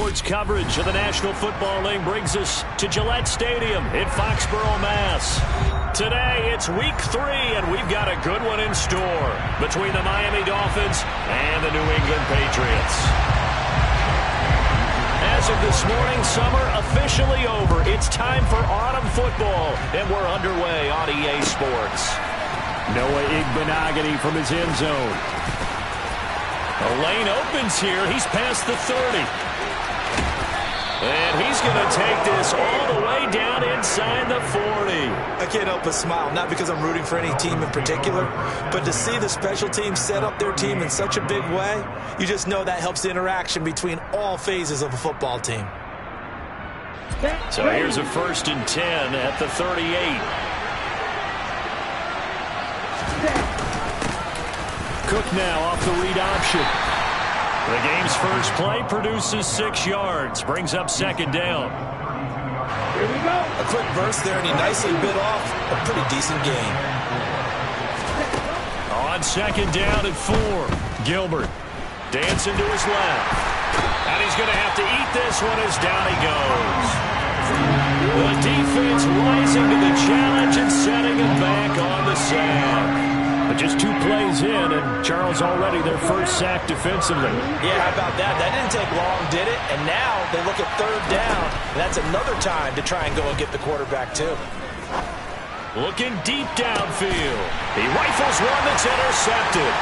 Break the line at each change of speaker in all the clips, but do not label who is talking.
Sports coverage of the National Football League brings us to Gillette Stadium in Foxborough, Mass. Today, it's week 3, and we've got a good one in store between the Miami Dolphins and the New England Patriots. As of this morning, summer officially over. It's time for autumn football, and we're underway on EA Sports. Noah Igbenogany from his end zone. The lane opens here. He's past the 30. And he's going to take this all the way down inside the 40.
I can't help but smile, not because I'm rooting for any team in particular, but to see the special teams set up their team in such a big way, you just know that helps the interaction between all phases of a football team.
So here's a 1st and 10 at the 38. Cook now off the read option. The game's first play produces 6 yards. Brings up 2nd down.
Here we go. A quick burst there, and he nicely bit off a pretty decent gain.
On 2nd down at 4. Gilbert dancing to his left. And he's going to have to eat this one as down he goes. The defense rising to the challenge and setting him back on the sack. But just 2 plays in, and Charles already their first sack defensively.
Yeah, how about that? That didn't take long, did it? And now they look at 3rd down, and that's another time to try and go and get the quarterback, too.
Looking deep downfield. He rifles one that's intercepted.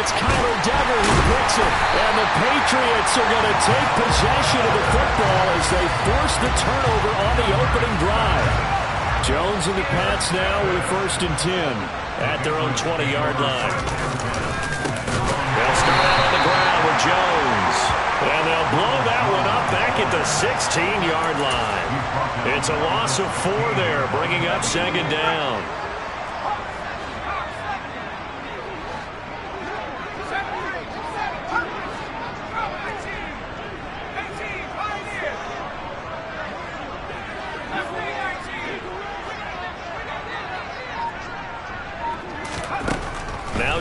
It's Kyler Duggar who picks it, and the Patriots are going to take possession of the football as they force the turnover on the opening drive. Jones and the Pats now with a 1st and 10. At their own 20-yard line. They'll start out on the ground with Jones. And they'll blow that one up back at the 16-yard line. It's a loss of 4 there, bringing up 2nd down.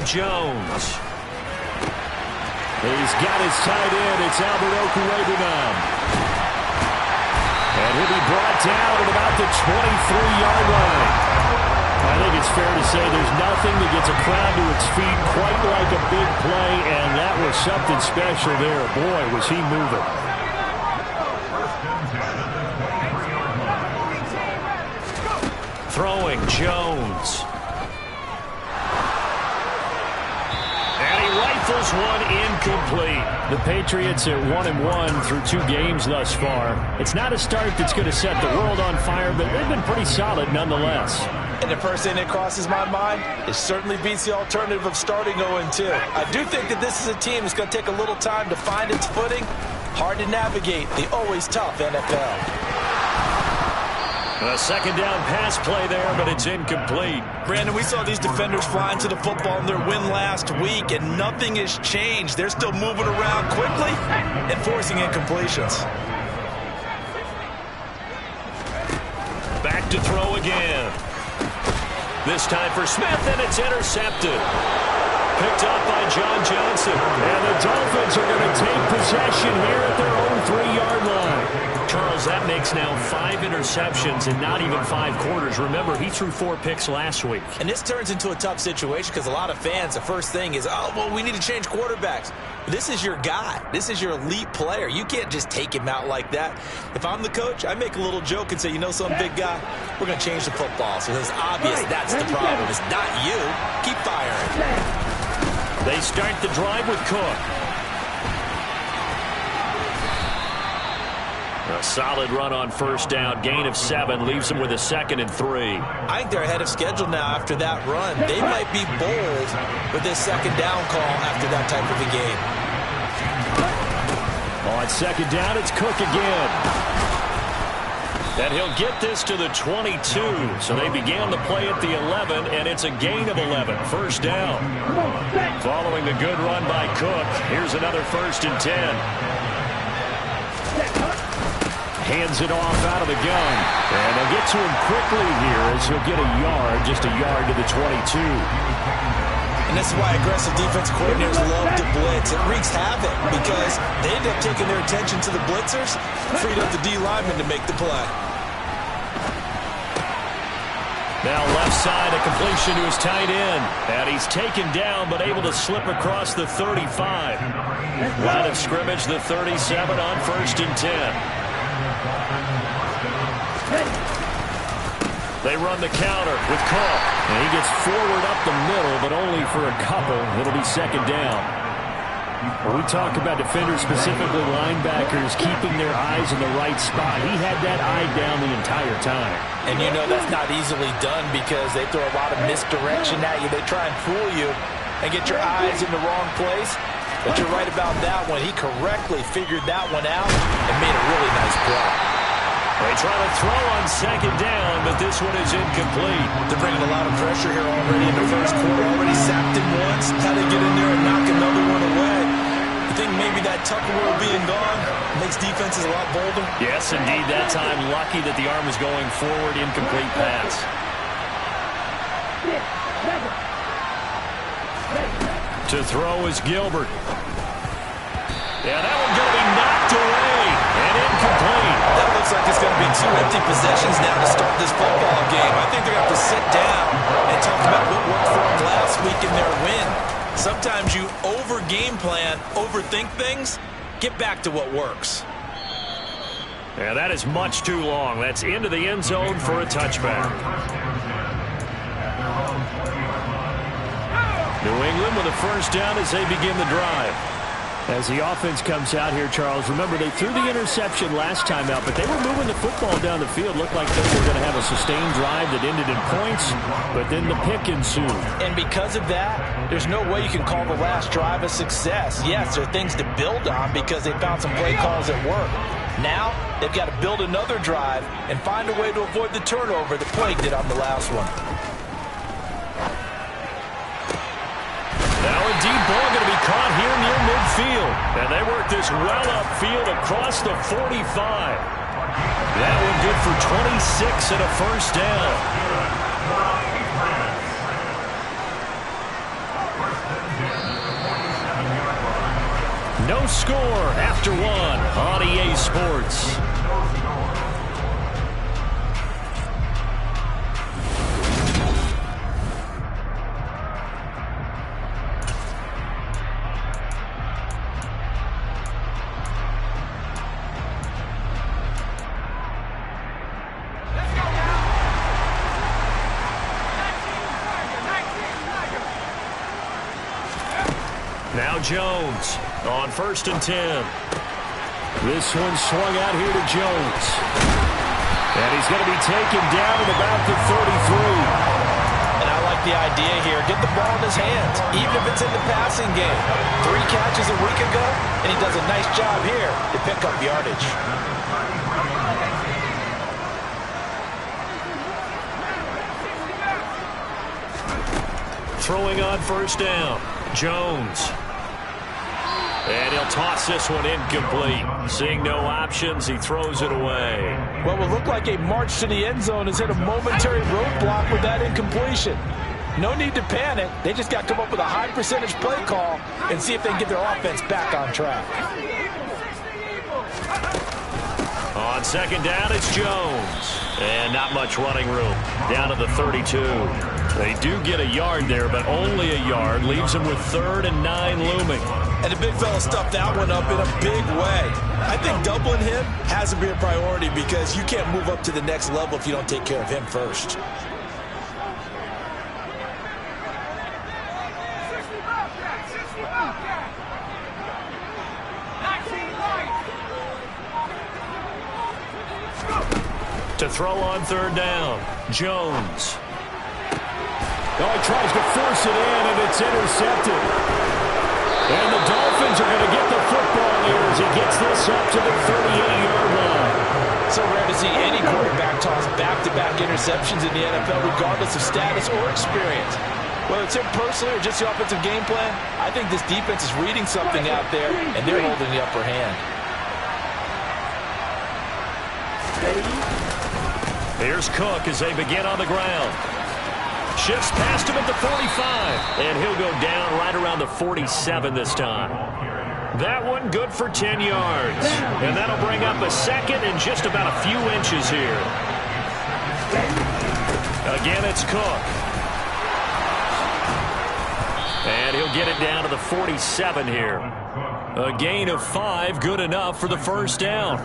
Jones. He's got his tight end. It's Albert Okwuegbunam. And he'll be brought down at about the 23-yard line. I think it's fair to say there's nothing that gets a crowd to its feet quite like a big play, and that was something special there. Boy, was he moving. Throwing Jones. Rifles one incomplete. The Patriots at 1-1 through 2 games thus far. It's not a start that's going to set the world on fire, but they've been pretty solid nonetheless.
And the first thing that crosses my mind, it certainly beats the alternative of starting 0-2. I do think that this is a team that's going to take a little time to find its footing. Hard to navigate the always tough NFL.
A 2nd down pass play there, but it's incomplete.
Brandon, we saw these defenders flying to the football in their win last week, and nothing has changed. They're still moving around quickly and forcing incompletions.
Back to throw again. This time for Smith, and it's intercepted. Picked up by John Johnson. And the Dolphins are going to take possession here at their own 3-yard line. Charles, that makes now 5 interceptions in not even 5 quarters. Remember, he threw 4 picks last week.
And this turns into a tough situation because a lot of fans, the first thing is, oh, well, we need to change quarterbacks. This is your guy. This is your elite player. You can't just take him out like that. If I'm the coach, I make a little joke and say, you know something, big guy? We're going to change the football. So it's obvious that's the problem. It's not you. Keep firing.
They start the drive with Cook. A solid run on 1st down. Gain of 7 leaves them with a 2nd and 3.
I think they're ahead of schedule now after that run. They might be bold with this 2nd down call after that type of a game.
On 2nd down, it's Cook again. And he'll get this to the 22. So they began the play at the 11, and it's a gain of 11. 1st down. Following the good run by Cook, here's another 1st and 10. Hands it off out of the gun. And they'll get to him quickly here as he'll get a yard, just a yard to the 22.
And this is why aggressive defense coordinators love to blitz. It wreaks havoc because they end up taking their attention to the blitzers, freed up the D lineman to make the play.
Now left side, a completion to his tight end. And he's taken down, but able to slip across the 35. Line of scrimmage, the 37 on 1st and 10. They run the counter with Cook. And he gets forward up the middle, but only for a couple. It'll be 2nd down. When we talk about defenders, specifically linebackers, keeping their eyes in the right spot, he had that eye down the entire time.
And you know that's not easily done because they throw a lot of misdirection at you. They try and fool you and get your eyes in the wrong place. But you're right about that one. He correctly figured that one out and made a really nice play.
They try to throw on 2nd down, but this one is incomplete.
They're bringing a lot of pressure here already in the first quarter. Already sacked him once. How to get in there and knock another one away. I think maybe that Tucker rule being gone makes defenses a lot bolder.
Yes, indeed. That time, lucky that the arm was going forward. Incomplete pass. To throw is Gilbert. Yeah, that one's going to be knocked away and incomplete.
That looks like it's going to be 2 empty possessions now to start this football game. I think they're going to have to sit down and talk about what worked for them last week in their win. Sometimes you over-game plan, overthink things, get back to what works.
Yeah, that is much too long. That's into the end zone for a touchback. New England with a 1st down as they begin the drive. As the offense comes out here, Charles, remember they threw the interception last time out, but they were moving the football down the field. Looked like they were going to have a sustained drive that ended in points, but then the pick ensued.
And because of that, there's no way you can call the last drive a success. Yes, there are things to build on because they found some play calls that work. Now, they've got to build another drive and find a way to avoid the turnover that plagued it on the last one.
Now a deep ball going to be caught here near midfield. And they work this well upfield across the 45. That one good for 26 and a 1st down. No score after 1 on EA Sports. Now Jones on 1st and 10. This one swung out here to Jones. And he's going to be taken down at about the 33.
And I like the idea here. Get the ball in his hands, even if it's in the passing game. 3 catches a week ago, and he does a nice job here to pick up yardage.
Throwing on 1st down. Jones. And he'll toss this one incomplete. Seeing no options, he throws it away.
What will look like a march to the end zone has hit a momentary roadblock with that incompletion. No need to panic. They just got to come up with a high percentage play call and see if they can get their offense back on track.
On 2nd down, it's Jones. And not much running room. Down to the 32. They do get a yard there, but only a yard. Leaves them with 3rd and 9 looming.
And the big fella stuffed that one up in a big way. I think doubling him has to be a priority because you can't move up to the next level if you don't take care of him first.
To throw on 3rd down, Jones. Oh, he tries to force it in, and it's intercepted. And the Dolphins are going to get the football here as he gets this up to the 38-yard line.
So rare to see any quarterback toss back-to-back interceptions in the NFL, regardless of status or experience. Whether it's him personally or just the offensive game plan, I think this defense is reading something out there, and they're holding the upper hand.
Here's Cook as they begin on the ground. Shifts past him at the 45. And he'll go down right around the 47 this time. That one good for 10 yards. And that'll bring up a second and just about a few inches here. Again, it's Cook. And he'll get it down to the 47 here. A gain of 5, good enough for the first down.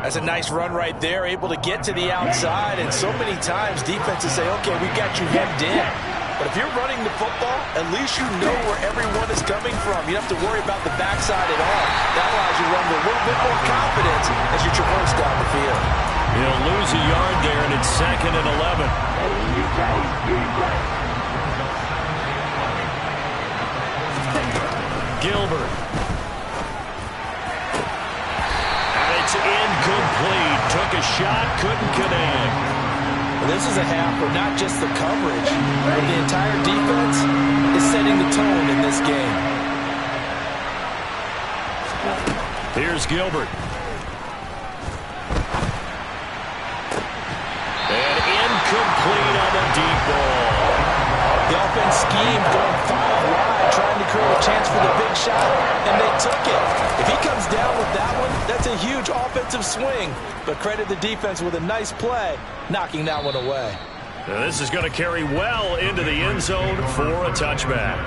That's a nice run right there, able to get to the outside. And so many times defenses say, okay, we got you hemmed in. But if you're running the football, at least you know where everyone is coming from. You don't have to worry about the backside at all. That allows you to run with a little bit more confidence as you traverse down the field.
He'll lose a yard there, and it's 2nd and 11. Gilbert. And it's incomplete. Took a shot, couldn't connect.
This is a half where not just the coverage, but the entire defense is setting the tone in this game.
Here's Gilbert. And incomplete on the deep ball.
The offense schemed going 5 wide, trying to create a chance for the big shot, and they took it. If he comes down with that one, that's a huge offensive swing. But credit the defense with a nice play, knocking that one away.
Now this is going to carry well into the end zone for a touchback.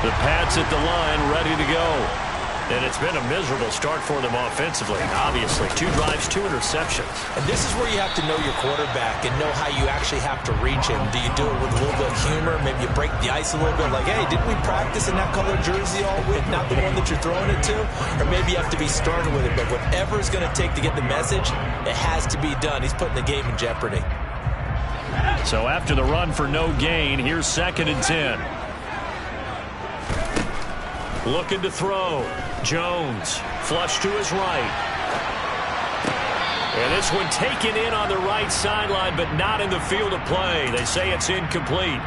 The Pats at the line, ready to go. And it's been a miserable start for them offensively, obviously. 2 drives, 2 interceptions.
And this is where you have to know your quarterback and know how you actually have to reach him. Do you do it with a little bit of humor? Maybe you break the ice a little bit, like, hey, didn't we practice in that color jersey all week, not the one that you're throwing it to? Or maybe you have to be stern with it. But whatever it's going to take to get the message, it has to be done. He's putting the game in jeopardy.
So after the run for no gain, here's 2nd and 10. Looking to throw. Jones, flush to his right. And this one taken in on the right sideline, but not in the field of play. They say it's incomplete.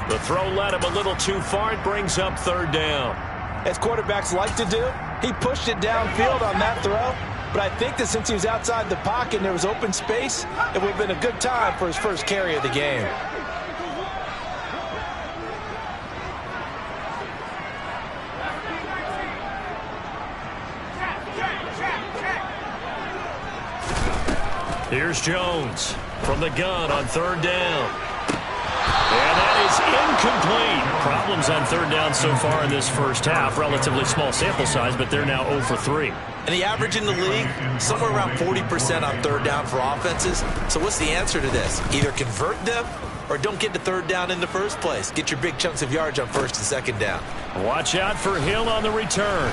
The throw led him a little too far. It brings up 3rd down.
As quarterbacks like to do, he pushed it downfield on that throw. But I think that since he was outside the pocket and there was open space, it would have been a good time for his first carry of the game.
Here's Jones from the gun on 3rd down. And that is incomplete. Problems on 3rd down so far in this first half. Relatively small sample size, but they're now 0 for 3.
And the average in the league, somewhere around 40% on 3rd down for offenses. So what's the answer to this? Either convert them or don't get to 3rd down in the first place. Get your big chunks of yards on 1st and 2nd down.
Watch out for Hill on the return.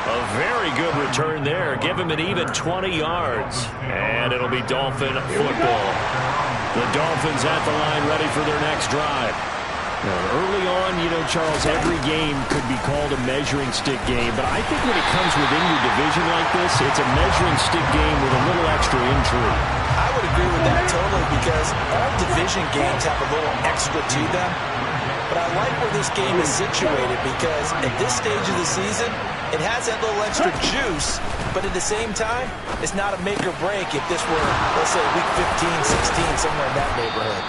A very good return there. Give him an even 20 yards. And it'll be Dolphin football. The Dolphins at the line ready for their next drive.
Now, early on, you know, Charles, every game could be called a measuring stick game. But I think when it comes within your division like this, it's a measuring stick game with a little extra intrigue.
I would agree with that totally because all division games have a little extra to them. But I like where this game is situated because at this stage of the season, it has that little extra juice, but at the same time, it's not a make or break if this were, let's say, week 15, 16, somewhere in that neighborhood.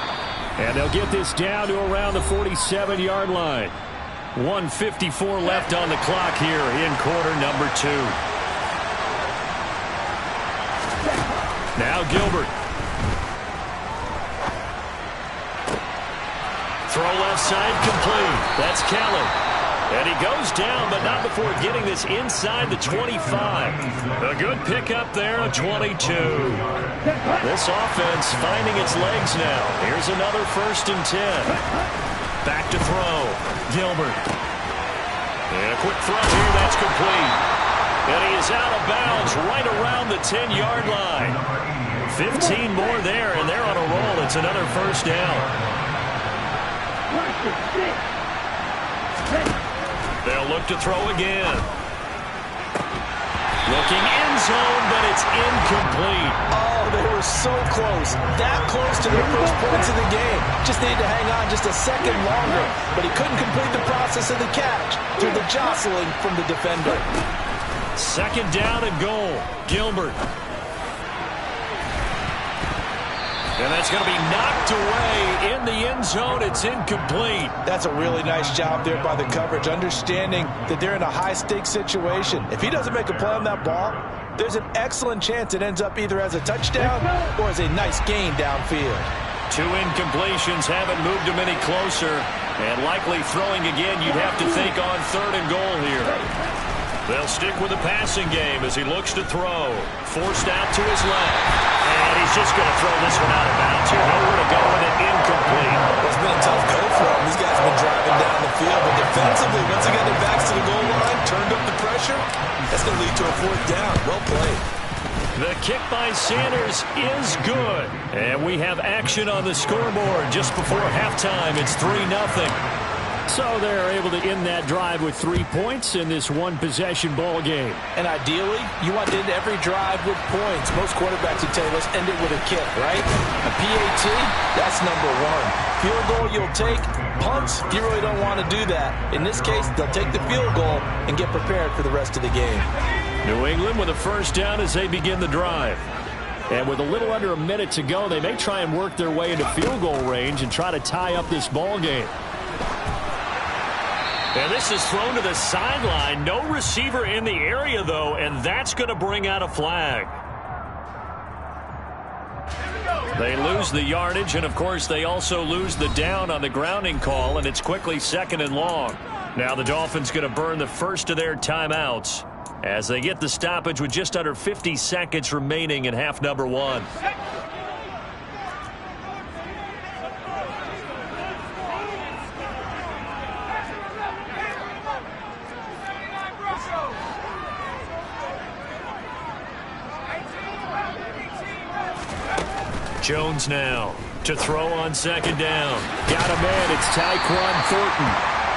And they'll get this down to around the 47-yard line. 1:54 left on the clock here in quarter number 2. Now Gilbert. Throw left side complete. That's Kelly. And he goes down, but not before getting this inside the 25. A good pickup there, a 22. This offense finding its legs now. Here's another 1st and 10. Back to throw. Gilbert. And a quick throw here, that's complete. And he is out of bounds right around the 10-yard line. 15 more there, and they're on a roll. It's another 1st down. They'll look to throw again. Looking end zone, but it's incomplete.
Oh, they were so close. That close to their first points of the game. Just needed to hang on just a second longer. But he couldn't complete the process of the catch through the jostling from the defender.
Second down and goal. Gilbert. And that's going to be knocked away in the end zone. It's incomplete.
That's a really nice job there by the coverage, understanding that they're in a high-stakes situation. If he doesn't make a play on that ball, there's an excellent chance it ends up either as a touchdown or as a nice gain downfield.
Two incompletions haven't moved him any closer. And likely throwing again, you'd have to think on third and goal here. They'll stick with the passing game as he looks to throw. Forced out to his left. And he's just going to throw this one out of bounds here. Nowhere to go with it. Incomplete.
It's been a tough go for him. These guys have been driving down the field. But defensively, once he got their backs to the goal line, turned up the pressure, that's going to lead to a fourth down. Well played.
The kick by Sanders is good. And we have action on the scoreboard just before halftime. It's 3-0.
So they're able to end that drive with 3 points in this one-possession ball game.
And ideally, you want to end every drive with points. Most quarterbacks would tell you, let's end it with a kick, right? A PAT, that's number one. Field goal you'll take. Punts, you really don't want to do that. In this case, they'll take the field goal and get prepared for the rest of the game.
New England with a first down as they begin the drive. And with a little under a minute to go, they may try and work their way into field goal range and try to tie up this ball game.
And this is thrown to the sideline. No receiver in the area, though, and that's going to bring out a flag. They lose the yardage, and, of course, they also lose the down on the grounding call, and it's quickly second and long. Now the Dolphins going to burn the first of their timeouts as they get the stoppage with just under 50 seconds remaining in half number one. Jones now to throw on second down.
Got a man. It's Tyquan Thornton.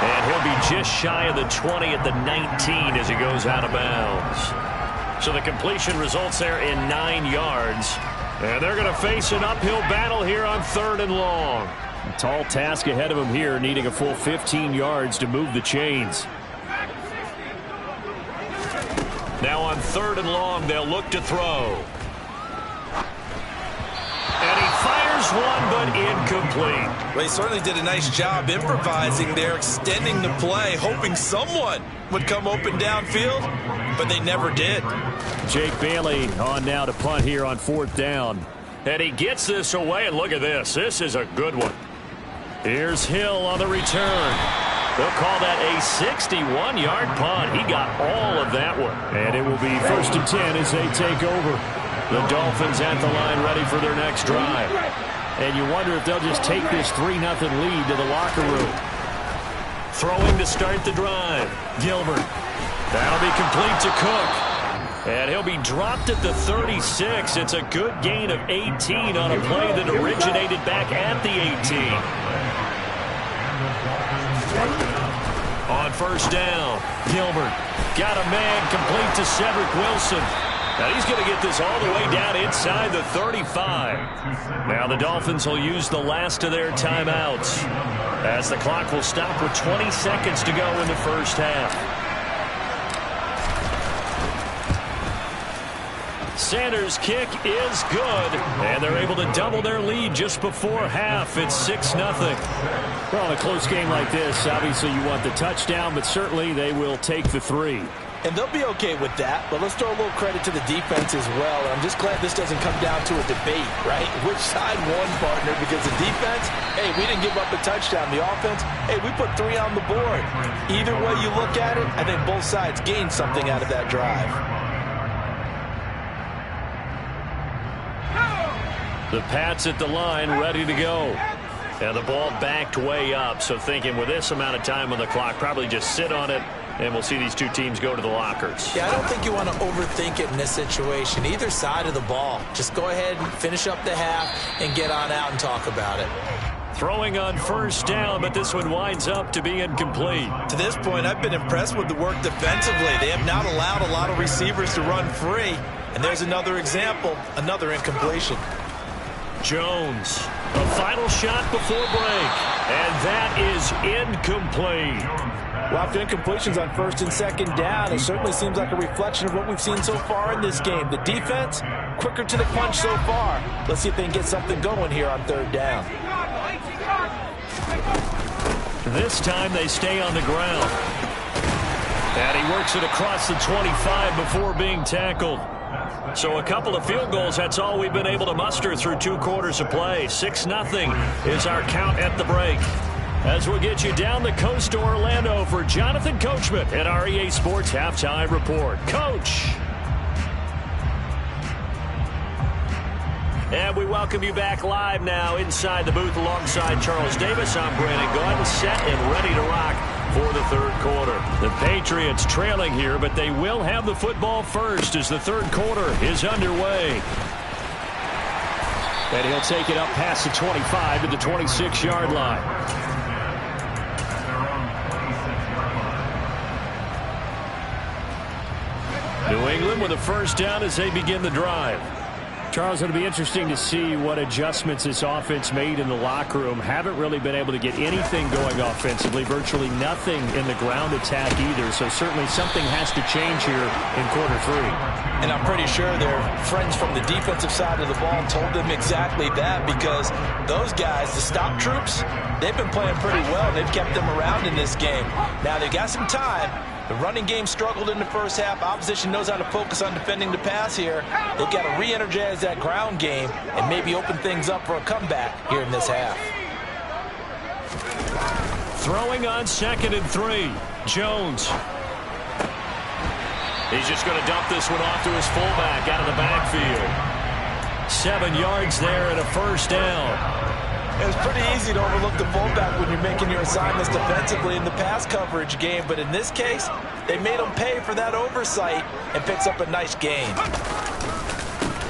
And he'll be just shy of the 20 at the 19 as he goes out of bounds. So the completion results there in 9 yards. And they're going to face an uphill battle here on third and long.
A tall task ahead of him here, needing a full 15 yards to move the chains.
Now on third and long, they'll look to throw. And he fires one, but incomplete.
Well, he certainly did a nice job improvising there, extending the play, hoping someone would come open downfield, but they never did.
Jake Bailey on now to punt here on fourth down.
And he gets this away, and look at this. This is a good one. Here's Hill on the return. They'll call that a 61-yard punt. He got all of that one.
And it will be first and 10 as they take over.
The Dolphins at the line ready for their next drive.
And you wonder if they'll just take this 3-0 lead to the locker room.
Throwing to start the drive. Gilbert. That'll be complete to Cook. And he'll be dropped at the 36. It's a good gain of 18 on a play that originated back at the 18. On first down, Gilbert got a man complete to Cedric Wilson. Now he's going to get this all the way down inside the 35. Now the Dolphins will use the last of their timeouts as the clock will stop with 20 seconds to go in the first half. Sanders' kick is good, and they're able to double their lead just before half. It's 6-0.
Well, in a close game like this, obviously you want the touchdown, but certainly they will take the 3.
And they'll be okay with that, but let's throw a little credit to the defense as well. And I'm just glad this doesn't come down to a debate, right? Which side won, partner? Because the defense, hey, we didn't give up a touchdown. The offense, hey, we put 3 on the board. Either way you look at it, I think both sides gained something out of that drive.
The Pats at the line, ready to go. And the ball backed way up, so thinking with this amount of time on the clock, probably just sit on it, and we'll see these two teams go to the lockers.
Yeah, I don't think you want to overthink it in this situation. Either side of the ball. Just go ahead and finish up the half and get on out and talk about it.
Throwing on first down, but this one winds up to be incomplete.
To this point, I've been impressed with the work defensively. They have not allowed a lot of receivers to run free. And there's another example, another incompletion.
Jones, a final shot before break. And that is incomplete.
Well, after incompletions on first and second down, it certainly seems like a reflection of what we've seen so far in this game. The defense, quicker to the punch so far. Let's see if they can get something going here on third down.
This time they stay on the ground. And he works it across the 25 before being tackled. So a couple of field goals, that's all we've been able to muster through 2 quarters of play. 6-0 is our count at the break. As we'll get you down the coast to Orlando for Jonathan Coachman at our EA Sports Halftime Report. Coach. And we welcome you back live now inside the booth alongside Charles Davis. I'm Brandon Gaudin, set and ready to rock for the third quarter. The Patriots trailing here, but they will have the football first as the third quarter is underway. And he'll take it up past the 25 to the 26-yard line. New England with a first down as they begin the drive. Charles, it'll be interesting to see what adjustments this offense made in the locker room. Haven't really been able to get anything going offensively, virtually nothing in the ground attack either. So certainly something has to change here in quarter 3.
And I'm pretty sure their friends from the defensive side of the ball told them exactly that, because those guys, the stop troops, they've been playing pretty well. They've kept them around in this game. Now they've got some time. The running game struggled in the first half. Opposition knows how to focus on defending the pass here. They've got to re-energize that ground game and maybe open things up for a comeback here in this half.
Throwing on 2nd and 3. Jones. He's just going to dump this one off to his fullback out of the backfield. 7 yards there and a first down.
It's pretty easy to overlook the fullback when you're making your assignments defensively in the pass coverage game, but in this case, they made him pay for that oversight and picks up a nice gain.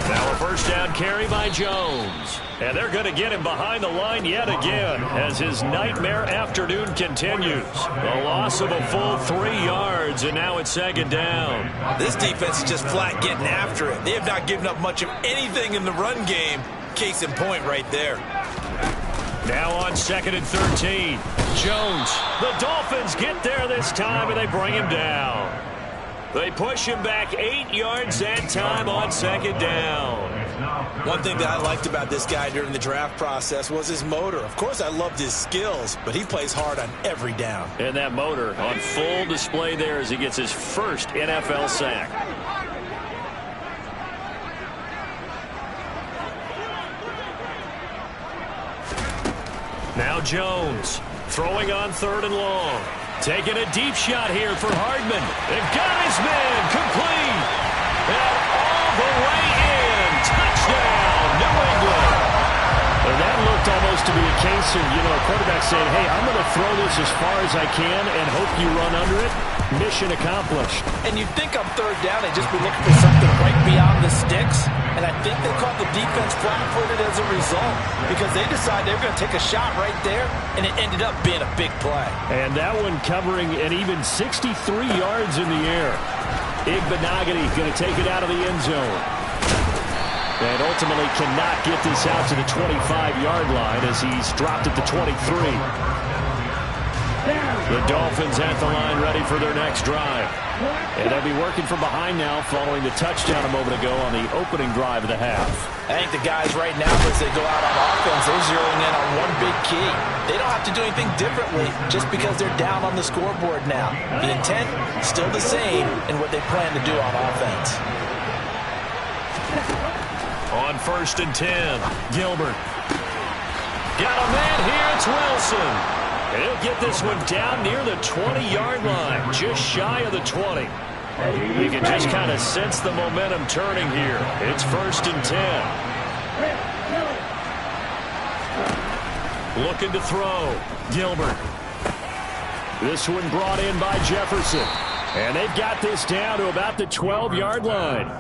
Now a first down carry by Jones. And they're going to get him behind the line yet again as his nightmare afternoon continues. A loss of a full 3 yards, and now it's 2nd down.
This defense is just flat getting after it. They have not given up much of anything in the run game. Case in point right there.
Now on 2nd and 13. Jones. The Dolphins get there this time, and they bring him down. They push him back 8 yards that time on 2nd down.
One thing that I liked about this guy during the draft process was his motor. Of course, I loved his skills, but he plays hard on every down.
And that motor on full display there as he gets his first NFL sack. Now Jones throwing on 3rd and long. Taking a deep shot here for Hardman. They've got his man complete. And all the way in. Touchdown, New England. And that looked almost to be a case of, a quarterback saying, hey, I'm going to throw this as far as I can and hope you run under it. Mission accomplished.
And you think on 3rd down, they'd just be looking for something right beyond the sticks. And I think they caught the defense flat-footed as a result, because they decided they were going to take a shot right there, and it ended up being a big play.
And that one covering an even 63 yards in the air. Igbenogany going to take it out of the end zone. And ultimately cannot get this out to the 25-yard line as he's dropped at the 23. The Dolphins at the line ready for their next drive. And they'll be working from behind now following the touchdown a moment ago on the opening drive of the half.
I think the guys right now, as they go out on offense, they're zeroing in on one big key. They don't have to do anything differently just because they're down on the scoreboard now. The intent, still the same in what they plan to do on offense.
On 1st and 10, Gilbert. Got a man here, it's Wilson. And he'll get this one down near the 20-yard line, just shy of the 20. You can just kind of sense the momentum turning here. It's 1st and 10. Looking to throw, Gilbert. This one brought in by Jefferson. And they've got this down to about the 12-yard line.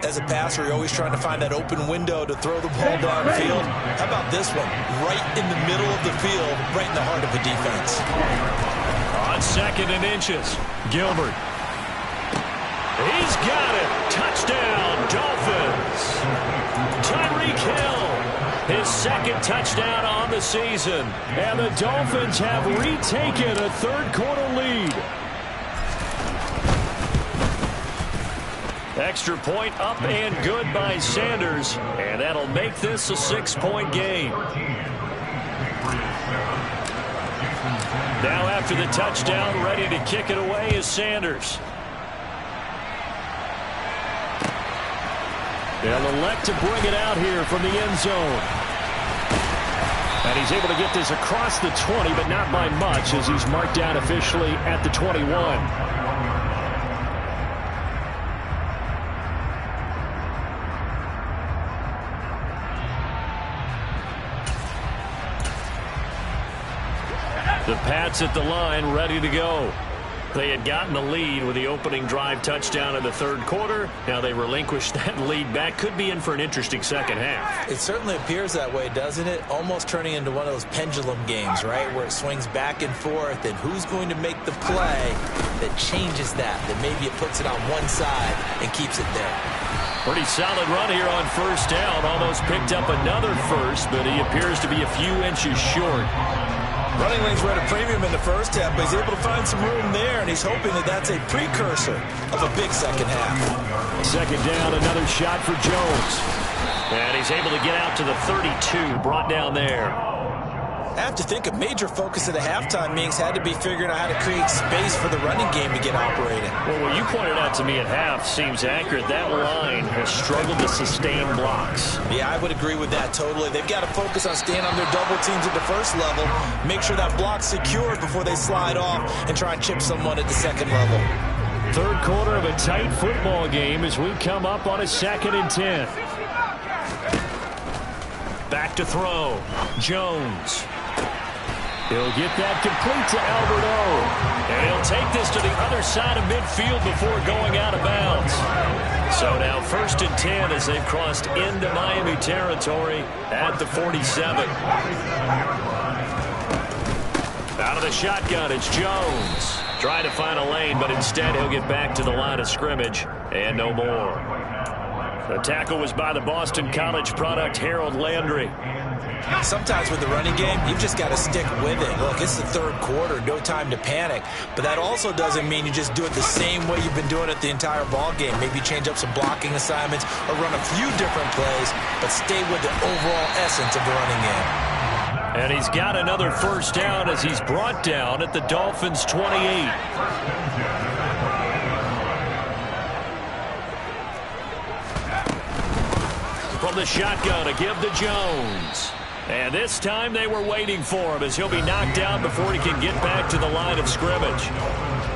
As a passer, you're always trying to find that open window to throw the ball downfield. How about this one? Right in the middle of the field, right in the heart of the defense.
On 2nd and inches, Gilbert. He's got it. Touchdown, Dolphins. Tyreek Hill, his 2nd touchdown on the season. And the Dolphins have retaken a 3rd-quarter lead. Extra point up and good by Sanders. And that'll make this a 6-point game. Now after the touchdown, ready to kick it away is Sanders. They'll elect to bring it out here from the end zone. And he's able to get this across the 20, but not by much, as he's marked down officially at the 21. The Pats at the line, ready to go. They had gotten the lead with the opening drive touchdown in the 3rd quarter. Now they relinquished that lead back. Could be in for an interesting second half.
It certainly appears that way, doesn't it? Almost turning into one of those pendulum games, right? Where it swings back and forth, and who's going to make the play that changes that maybe it puts it on one side and keeps it there.
Pretty solid run here on 1st down. Almost picked up another first, but he appears to be a few inches short.
Running lanes were at a premium in the 1st half, but he's able to find some room there, and he's hoping that that's a precursor of a big second half.
2nd down, another shot for Jones. And he's able to get out to the 32, brought down there.
I have to think a major focus of the halftime meetings had to be figuring out how to create space for the running game to get operating.
Well, what you pointed out to me at half seems accurate. That line has struggled to sustain blocks.
Yeah, I would agree with that totally. They've got to focus on staying on their double teams at the 1st level, make sure that block's secured before they slide off and try and chip someone at the 2nd level.
3rd quarter of a tight football game as we come up on a 2nd and 10. Back to throw. Jones. He'll get that complete to Alberto. And he'll take this to the other side of midfield before going out of bounds. So now 1st and 10 as they've crossed into Miami territory at the 47. Out of the shotgun, it's Jones. Trying to find a lane, but instead he'll get back to the line of scrimmage and no more. The tackle was by the Boston College product, Harold Landry.
Sometimes with the running game, you've just got to stick with it. Look, it's the 3rd quarter, no time to panic. But that also doesn't mean you just do it the same way you've been doing it the entire ball game. Maybe change up some blocking assignments or run a few different plays, but stay with the overall essence of the running game.
And he's got another 1st down as he's brought down at the Dolphins' 28. From the shotgun to give to Jones. And this time they were waiting for him as he'll be knocked down before he can get back to the line of scrimmage.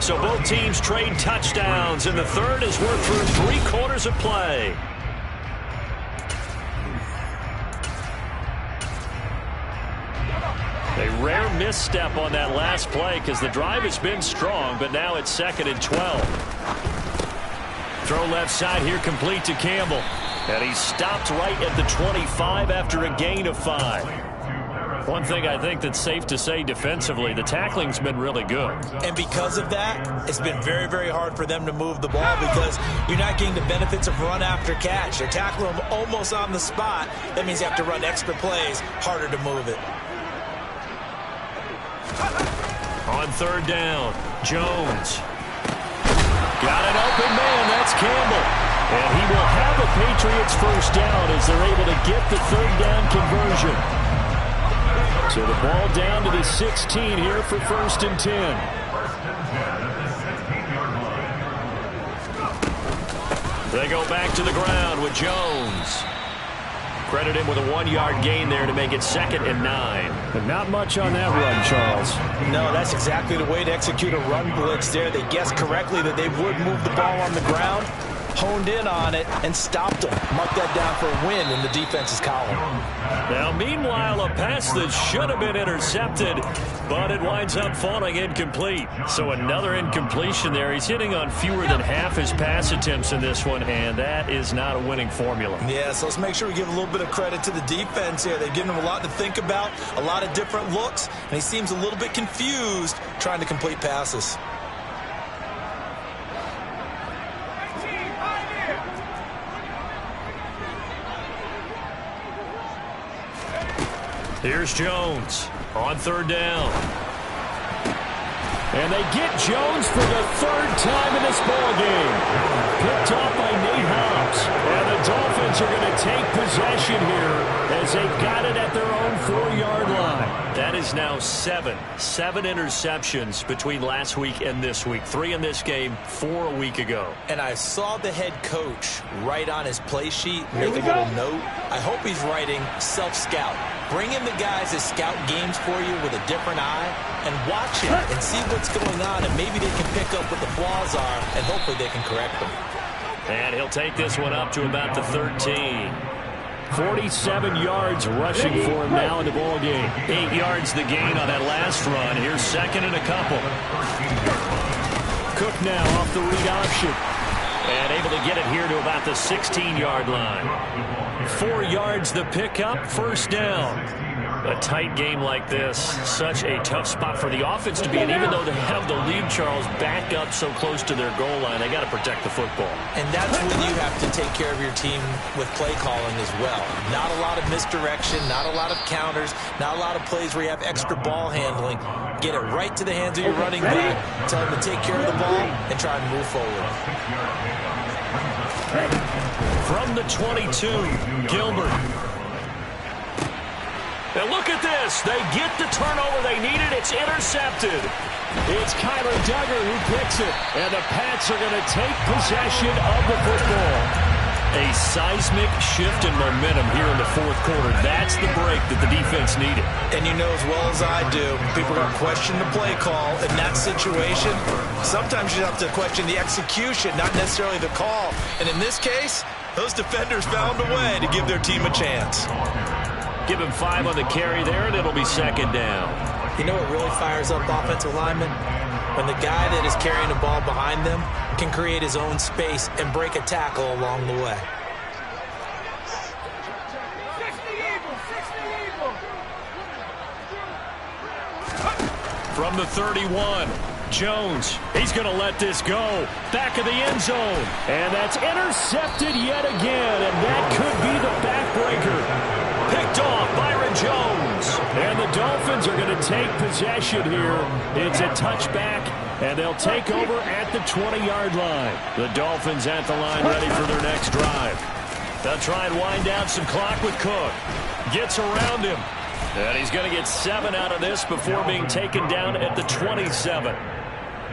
So both teams trade touchdowns, and the 3rd as we're through 3 quarters of play. A rare misstep on that last play because the drive has been strong, but now it's 2nd and 12. Throw left side here complete to Campbell. And he's stopped right at the 25 after a gain of 5. One thing I think that's safe to say defensively, the tackling's been really good.
And because of that, it's been very, very hard for them to move the ball because you're not getting the benefits of run after catch. They're tackling them almost on the spot. That means you have to run extra plays, harder to move it.
On 3rd down, Jones. Got an open man, that's Campbell. And he will have a Patriots 1st down as they're able to get the 3rd down conversion. So the ball down to the 16 here for 1st and 10. They go back to the ground with Jones. Credit him with a 1-yard gain there to make it 2nd and 9.
But not much on that run, Charles.
No, that's exactly the way to execute a run blitz there. They guessed correctly that they would move the ball on the ground. honed in on it and stopped him. Mark that down for a win in the defense's column.
Now, meanwhile, a pass that should have been intercepted, but it winds up falling incomplete. So another incompletion there. He's hitting on fewer than half his pass attempts in this one, and that is not a winning formula.
Yeah, so let's make sure we give a little bit of credit to the defense here. They've given him a lot to think about, a lot of different looks, and he seems a little bit confused trying to complete passes.
Here's Jones on third down. And they get Jones for the third time in this ballgame. Picked off by Nate Hobbs. And the Dolphins are going to take possession here as they've got it at their own 4-yard line. That is now 7 interceptions between last week and this week. 3 in this game, 4 a week ago.
And I saw the head coach write on his play sheet, make a little note. I hope he's writing self-scout. Bring in the guys that scout games for you with a different eye and watch it and see what's going on, and maybe they can pick up what the flaws are, and hopefully they can correct them.
And he'll take this one up to about the 13. 47 yards rushing for him now in the ballgame. 8 yards the gain on that last run. Here's second and a couple. Cook now off the read option. And able to get it here to about the 16-yard line. 4 yards the pickup, first down. A tight game like this, such a tough spot for the offense to be in. Even though they have the lead, Charles, back up so close to their goal line, they got to protect the football.
And that's when you have to take care of your team with play calling as well. Not a lot of misdirection, not a lot of counters, not a lot of plays where you have extra ball handling. Get it right to the hands of your running back, tell them to take care of the ball, and try and move forward.
From the 22, Gilbert. Now look at this. They get the turnover they needed. It's intercepted. It's Kyler Duggar who picks it. And the Pats are going to take possession of the football. A seismic shift in momentum here in the fourth quarter. That's the break that the defense needed.
And you know as well as I do, people are going to question the play call in that situation. Sometimes you have to question the execution, not necessarily the call. And in this case, those defenders found a way to give their team a chance.
Give him 5 on the carry there, and it'll be second down.
You know what really fires up offensive linemen? When the guy that is carrying the ball behind them can create his own space and break a tackle along the way.
From the 31, Jones. He's going to let this go. Back of the end zone. And that's intercepted yet again, and that could be the backbreaker. Picked off Byron Jones. And the Dolphins are going to take possession here. It's a touchback, and they'll take over at the 20-yard line. The Dolphins at the line ready for their next drive. They'll try and wind down some clock with Cook. Gets around him. And he's going to get 7 out of this before being taken down at the 27.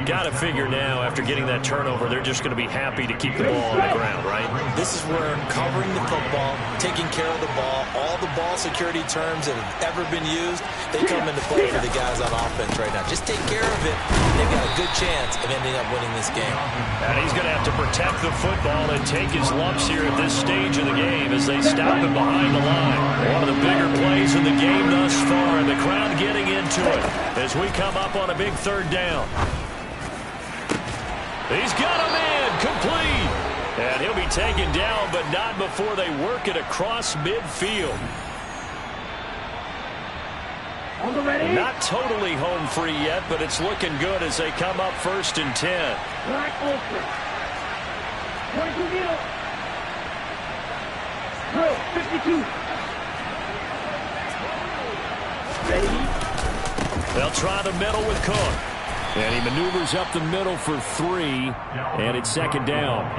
Got to figure now, after getting that turnover, they're just going to be happy to keep the ball on the ground, right?
This is where covering the football, taking care of the ball, all the ball security terms that have ever been used, they come into play for the guys on offense right now. Just take care of it, and they've got a good chance of ending up winning this game.
And he's going to have to protect the football and take his lumps here at this stage of the game as they stop him behind the line. One of the bigger plays in the game thus far, and the crowd getting into it as we come up on a big third down. He's got a man complete. And he'll be taken down, but not before they work it across midfield. Not totally home free yet, but it's looking good as they come up first and 10. They'll try the middle with Cook. And he maneuvers up the middle for 3, and it's second down.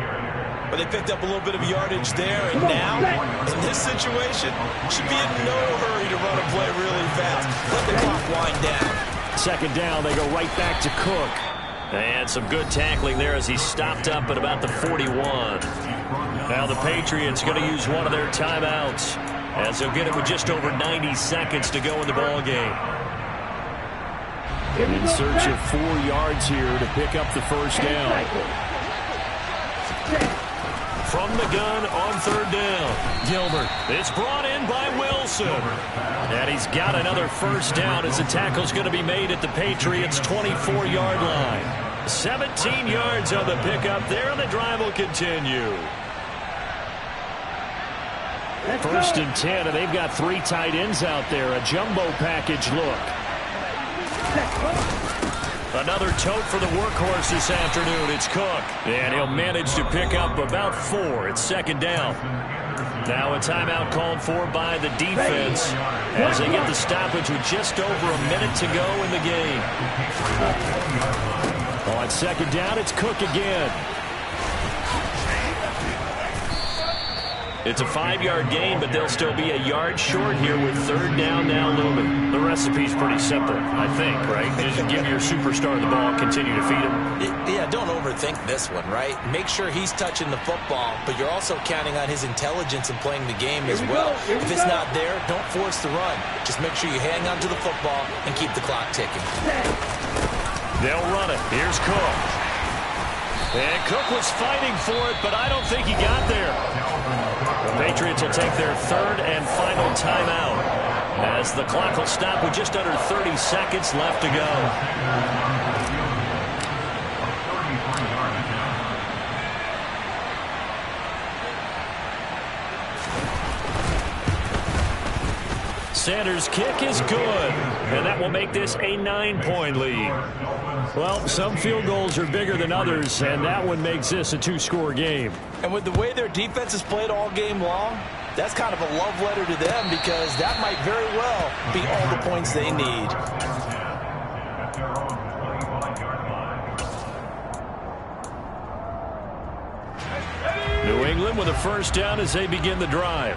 But they picked up a little bit of yardage there, and now, in this situation, should be in no hurry to run a play really fast. Let the clock wind down.
Second down, they go right back to Cook. And some good tackling there as he stopped up at about the 41. Now the Patriots going to use one of their timeouts as they'll get it with just over 90 seconds to go in the ball game. In search of 4 yards here to pick up the first down. from the gun on third down. Gilbert. It's brought in by Wilson. And he's got another first down as the tackle's going to be made at the Patriots' 24-yard line. 17 yards on the pickup there, and the drive will continue. First and 10, and they've got 3 tight ends out there. A jumbo package look. Another tote for the workhorse this afternoon. It's Cook. And he'll manage to pick up about 4. It's second down. Now a timeout called for by the defense as they get the stoppage with just over a minute to go in the game. On second down, it's Cook again. It's a 5-yard gain, but they'll still be a yard short here with third down now looming. The recipe's pretty simple, I think, right? Just give your superstar the ball, continue to feed him.
Yeah, don't overthink this one, right? Make sure he's touching the football, but you're also counting on his intelligence in playing the game as well. If it's not there, don't force the run. Just make sure you hang on to the football and keep the clock ticking.
They'll run it. Here's Cook. And Cook was fighting for it, but I don't think he got there. The Patriots will take their third and final timeout as the clock will stop with just under 30 seconds left to go. Sanders' kick is good, and that will make this a 9-point lead. Well, some field goals are bigger than others, and that one makes this a 2-score game.
And with the way their defense has played all game long, that's kind of a love letter to them because that might very well be all the points they need.
New England with a first down as they begin the drive.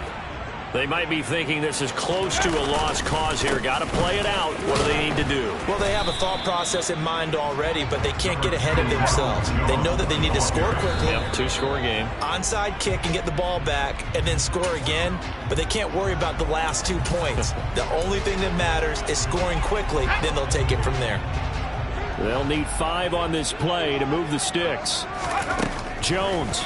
They might be thinking this is close to a lost cause here. Got to play it out. What do they need to do?
Well, they have a thought process in mind already, but they can't get ahead of themselves. They know that they need to score quickly.
Yep, 2-score game.
Onside kick and get the ball back and then score again, but they can't worry about the last 2 points. The only thing that matters is scoring quickly, then they'll take it from there.
They'll need 5 on this play to move the sticks. Jones.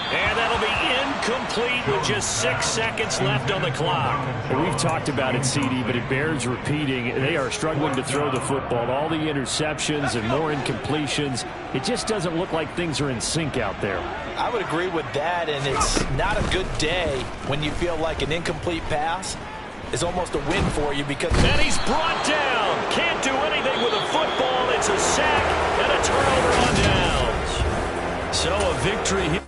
And that'll be incomplete with just 6 seconds left on the clock. And we've talked about it, CD, but it bears repeating. They are struggling to throw the football. All the interceptions and more incompletions. It just doesn't look like things are in sync out there.
I would agree with that, and it's not a good day when you feel like an incomplete pass is almost a win for you because...
And he's brought down. Can't do anything with a football. It's a sack and a turnover on downs. So a victory here.